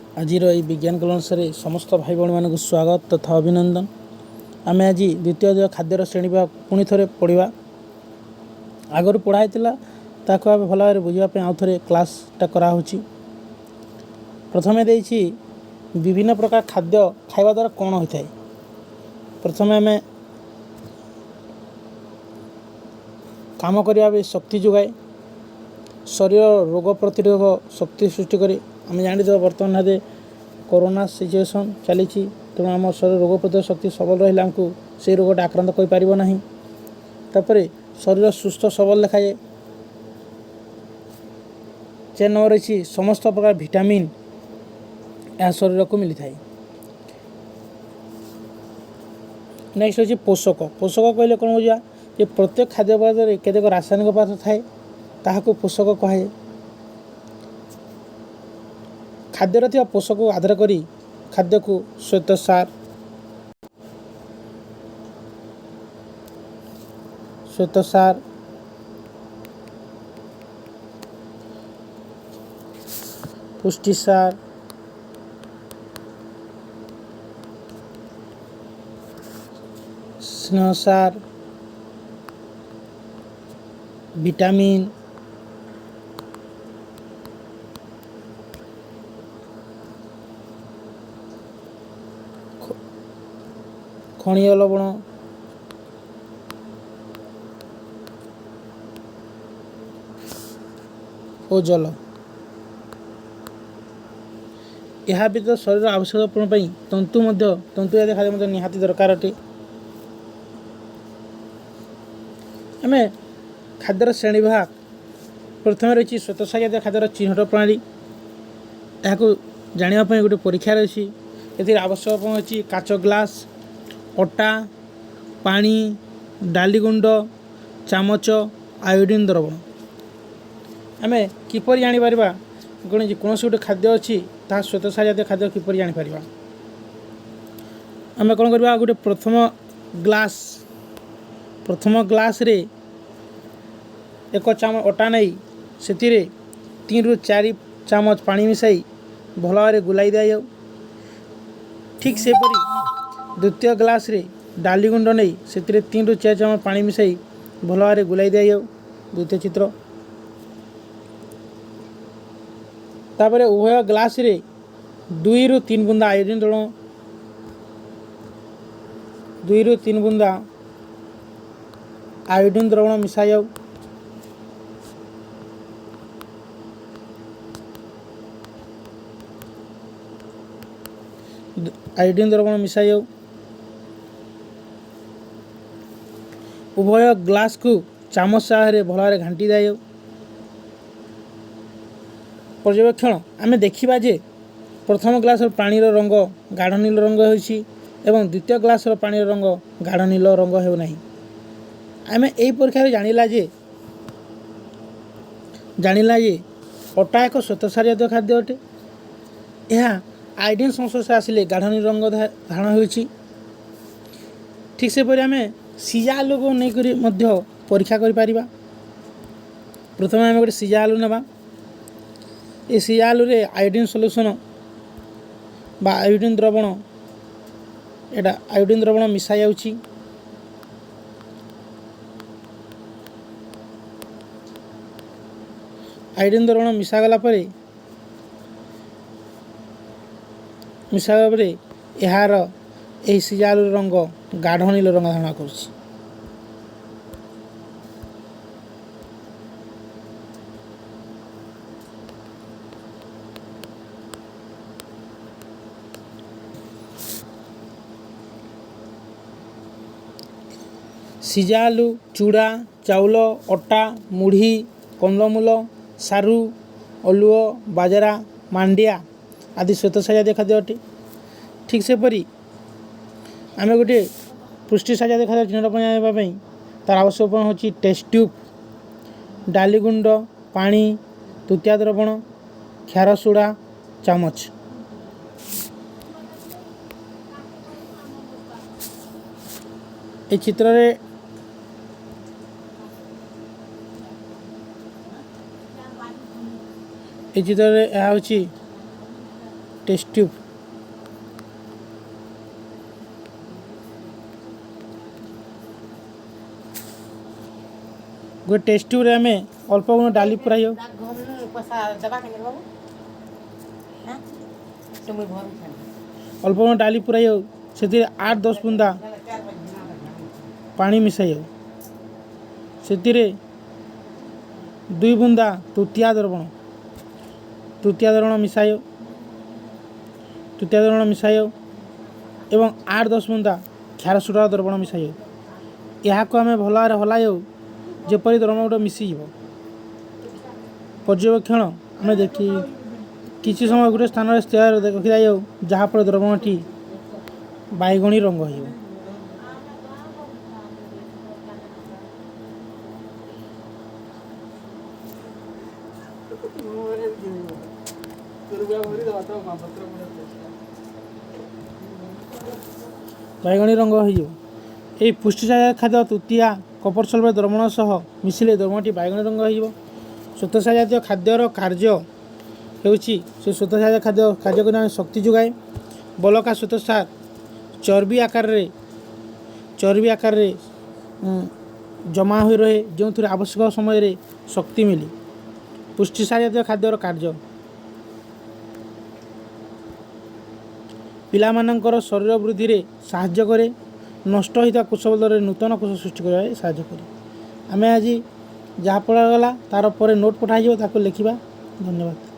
आज विज्ञान क्लास समस्त भाई भाई मानक स्वागत तथा अभिनंदन। आम आज द्वितीय खाद्यर श्रेणी पुणी थे पढ़ा आगर पढ़ाई ताको भल भाव बुझापी आउ थे क्लासटा कराऊँच। प्रथमे देछि विभिन्न प्रकार खाद्य खाइबा द्वारा कौन होता है। प्रथमे आम काम करने शक्ति जोगाए शरीर रोग प्रतिरोधक शक्ति सृष्टि करे। आम जानी बर्तमान कोरोना सिचुएसन चली तेणु आम शरीर रोग प्रतिरोधक शक्ति सबल रहा आमको से रोगटा आक्रांत कर पार ना। तापर शरीर सुस्थ सबल देखाए। 4 नंबर रही समस्त प्रकार विटामिन यह शरीर को मिली थाए। नेक्स्ट हूँ पोषक। पोषक कहले कौन बुझा कि प्रत्येक खाद्य पदार्थ केतेक रासायनिक पदार्थ थाए ताहाको पोषक कहे। खाद्य थी पोषक को आधार करी खाद्य को श्वेतसार पुष्टिसार स्नेहसार विटामिन खनिज लवण और जल यह भी तो शरीर आवश्यक पूर्ण तंतु तंतु जातीय खाद्य निहाती दरकार अटे। आम खाद्यर श्रेणी भाग प्रथम रही श्वेतसार जातीय खाद्यर चिन्हट प्रणाली। यह जानापी गोटे परीक्षा रही ए आवश्यक अच्छी काच ग्लास अटा पानी डाली गुंड चामच आयोडीन द्रवण। आम किपर जापर कौन गोटे खाद्य अच्छी ता श्वेतसार जातीय खाद्य किपर जापर आम कौन करवा गोटे प्रथम ग्लास रे 1 चामच अटा नहीं से 3 ରୁ 4 चामच पानी मिसाई भल भाव गुलाई दि जाऊ। ठीक सेपरी द्वितीय ग्लास रे डाली गुंड नहीं से 3 ରୁ 4 चामच पानी मिसाई भल भाव गुलाई दि जाऊ। द्वितीय चित्र तापर उभय ग्लास रे 2 ରୁ 3 बुंदा आयोडीन द्रवण 2 ରୁ 3 बुंदा आयोडीन द्रवण मिसा जाऊ। आयोडीन द्रवण मिसा जाऊ। उभय ग्लास को चामच सहारे भल भाव घांटी दि जाऊ। पर्यवेक्षण आम देखा जे प्रथम ग्लास पानी रंग गाढ़ नील रंग होइछि एवं द्वितीय ग्लास पानी रंग गाढ़ नील रंग हो नहीं। आम यही परीक्षा जानिला जे अटा एक श्वेतसार जातीय खाद्य अटे। यह आयोडीन संस्पर्श आसिले गाढ़ नील रंग धारण होइछि। ठीक सेपरि आम सिजा आलू को नहीं परीक्षा करिपारिबा। प्रथम आम गोटे सिजा आलू नेबा। ये सिजा आलू रे आयोडीन सल्यूशन बा आयोडीन द्रवण एटा आयोडीन द्रवण मिसा जाउछि। आयोडीन द्रवण मिसा गला परे यार यही सिजा आलू रंग गाढ़ नील रंग धारण करुछि। सिजा आलू चूड़ा चाउल अटा मुढ़ी कंदमूल सारू अलुओ बाजरा मांडिया आदि श्वेतसार जातीय खाद्य अटे। ठीक सेपरी आम गोटे पुष्टिसार जातीय खाद्य चिन्हट पाई तार आवश्यक होची टेस्ट ट्यूब डाली गुंड पानी तुतिया द्रवण क्षार सोडा चामच। ए चित्र रे चित्र यह टेस्ट ट्यूब गोटे टेस्ट ट्यूब रे आमे अल्प गुण डाली पुराइयो अल्प गुण डाली पुराइयो से 8-10 बुंदा पानी मिसाइयो से 2 बुंदा तृतीया द्रवण मिसाइयो एवं 8-10 बुंदा क्षार सोडा द्रवण मिसाइयो यहाँ को आम भल भाव हलाइयो जेपरी द्रवण गोटे मिसीज पर्यवेक्षण आम देखी किसी समय गोटे स्थान स्थिर रखी जाइयो जहाँफल द्रवणटी बैगणी रंग हो बैगणी रंग हो पुष्टिसार खाद्य तृतीया कपर सल्फेट द्रवण सह मिसिले द्रवणटी बैगणी रंग हो श्वेतसार जातीय खाद्यर कार्य होउछि से श्वेतसार खाद्य कार्य कर शक्ति जोगाए बलका श्वेतसार चर्बी आकार रे जमा हो रहे जो आवश्यक समय रे शक्ति मिली पुष्टिसार जातीय खाद्यर कार्य पिलामानंकर शरीर वृद्धि रे साहाय्य करे नष्ट होता कोष बदल नूतन कोष सृष्टि कर साहाय्य करे आम आज जहाँ पढ़ागला तार पर नोट पठाई ताको लिखा धन्यवाद।